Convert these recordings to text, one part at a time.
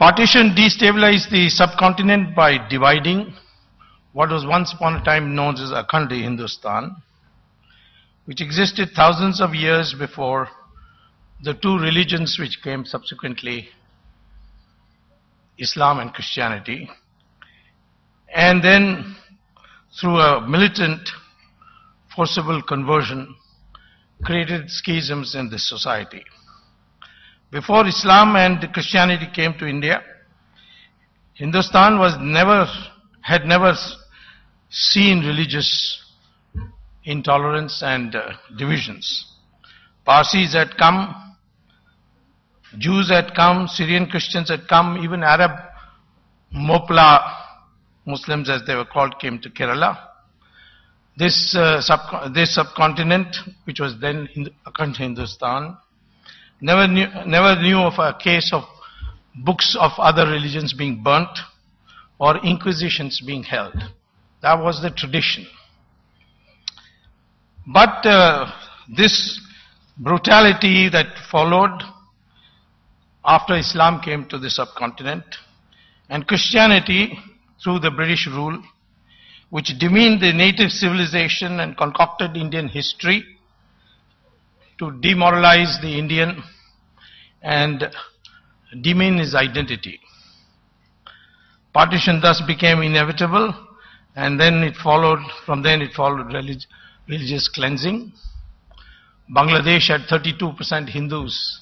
Partition destabilized the subcontinent by dividing what was once upon a time known as Akhand Hindustan, which existed thousands of years before the two religions which came subsequently, Islam and Christianity, and then through a militant, forcible conversion, created schisms in this society. Before Islam and Christianity came to India, Hindustan had never seen religious intolerance and divisions. Parsis had come, Jews had come, Syrian Christians had come, even Arab Mopla Muslims, as they were called, came to Kerala. This subcontinent, which was then Akhand Hindustan, never knew of a case of books of other religions being burnt or inquisitions being held. That was the tradition. But this brutality that followed after Islam came to the subcontinent, and Christianity through the British rule, which demeaned the native civilization and concocted Indian history to demoralize the Indian and demean his identity. Partition thus became inevitable, and then it followed religious cleansing. Bangladesh had 32% Hindus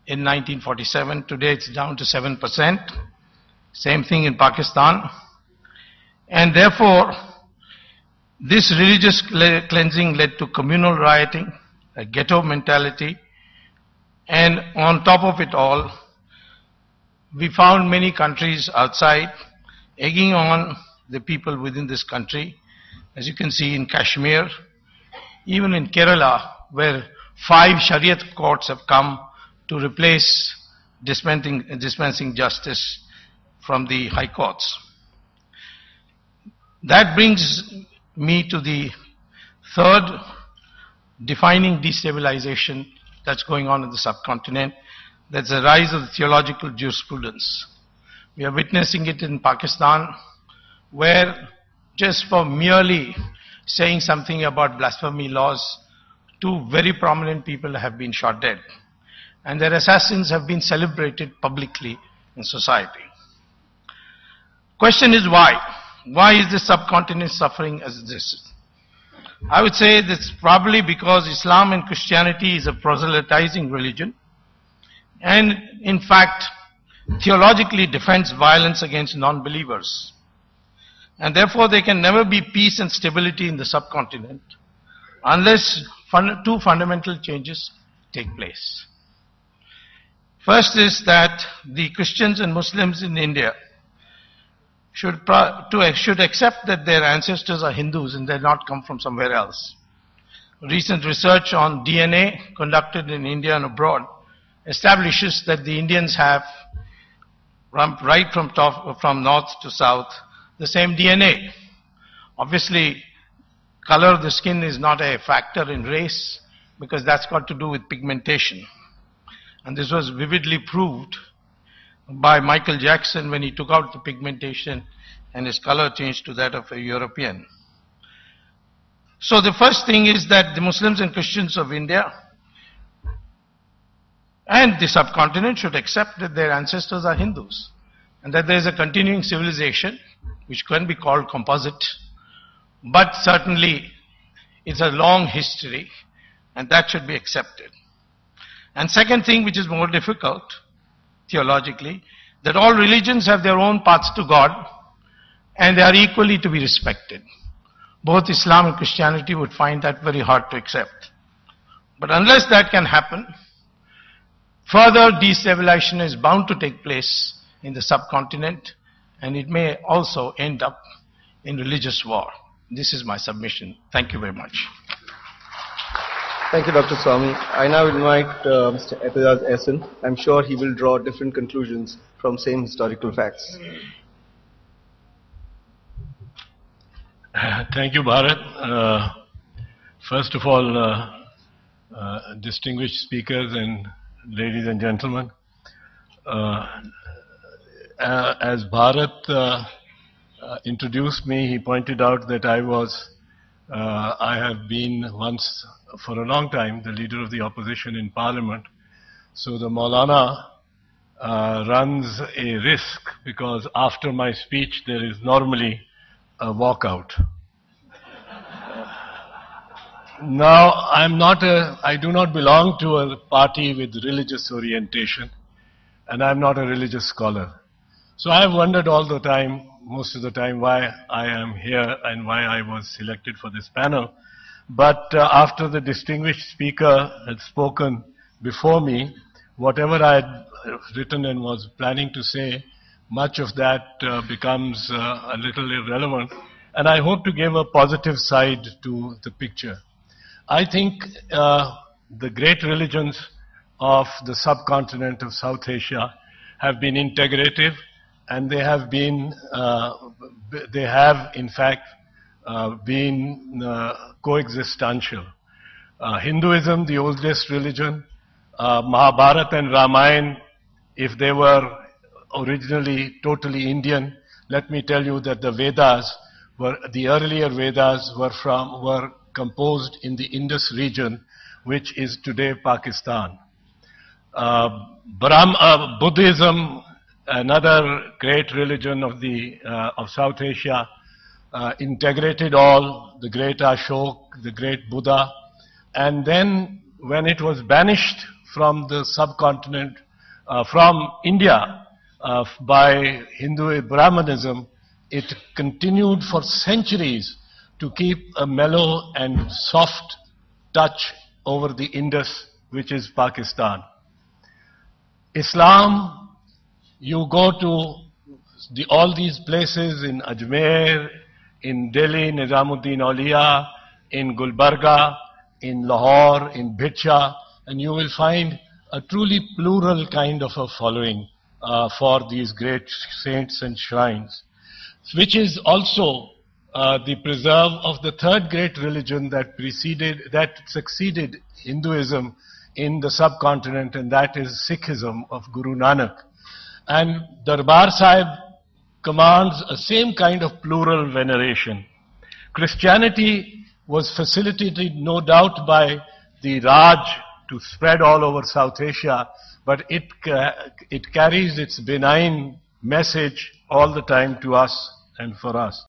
in 1947. Today it's down to 7%. Same thing in Pakistan. And therefore, this religious cleansing led to communal rioting, a ghetto mentality, and on top of it all, we found many countries outside egging on the people within this country, as you can see in Kashmir, even in Kerala, where 5 Shariat courts have come to replace dispensing justice from the high courts. That brings me to the third defining destabilization that's going on in the subcontinent. That's the rise of the theological jurisprudence. We are witnessing it in Pakistan, where just for merely saying something about blasphemy laws, 2 very prominent people have been shot dead. And their assassins have been celebrated publicly in society. Question is why? Why is the subcontinent suffering as this? I would say that's probably because Islam and Christianity is a proselytizing religion, and in fact theologically defends violence against non-believers. And therefore there can never be peace and stability in the subcontinent unless 2 fundamental changes take place. First is that the Christians and Muslims in India should accept that their ancestors are Hindus and they did not come from somewhere else. Recent research on DNA conducted in India and abroad establishes that the Indians have, right from north to south, the same DNA. Obviously, color of the skin is not a factor in race, because that's got to do with pigmentation. And this was vividly proved by Michael Jackson when he took out the pigmentation and his color changed to that of a European. So the first thing is that the Muslims and Christians of India and the subcontinent should accept that their ancestors are Hindus, and that there is a continuing civilization which can be called composite, but certainly it's a long history, and that should be accepted. And second thing, which is more difficult theologically, that all religions have their own paths to God and they are equally to be respected. Both Islam and Christianity would find that very hard to accept. But unless that can happen, further destabilization is bound to take place in the subcontinent, and it may also end up in religious war. This is my submission. Thank you very much. Thank you, Dr. Swamy. I now invite Mr. Aitzaz Ahsan. I'm sure he will draw different conclusions from same historical facts. Thank you, Bharat. First of all, distinguished speakers and ladies and gentlemen, as Bharat introduced me, he pointed out that I have been once, for a long time, the leader of the opposition in Parliament. So the Maulana runs a risk, because after my speech there is normally a walkout. Now, I do not belong to a party with religious orientation, and I'm not a religious scholar. So I've wondered all the time, most of the time, why I am here and why I was selected for this panel. But after the distinguished speaker had spoken before me, whatever I had written and was planning to say, much of that becomes a little irrelevant. And I hope to give a positive side to the picture. I think the great religions of the subcontinent of South Asia have been integrative, and they have in fact been coexistential. Hinduism, the oldest religion, Mahabharata and Ramayana, if they were originally totally Indian, let me tell you that the earlier Vedas were composed in the Indus region, which is today Pakistan. Buddhism, another great religion of South Asia, integrated all, the great Ashok, the great Buddha, and then when it was banished from the subcontinent, from India, by Hindu Brahmanism, it continued for centuries to keep a mellow and soft touch over the Indus, which is Pakistan. Islam, you go to all these places in Ajmer, in Delhi, Nizamuddin Auliya, in Gulbarga, in Lahore, in Bhicha, and you will find a truly plural kind of a following for these great saints and shrines, which is also the preserve of the third great religion that succeeded Hinduism in the subcontinent, and that is Sikhism of Guru Nanak. And Darbar Sahib commands a same kind of plural veneration. Christianity was facilitated, no doubt, by the Raj to spread all over South Asia, but it carries its benign message all the time to us and for us.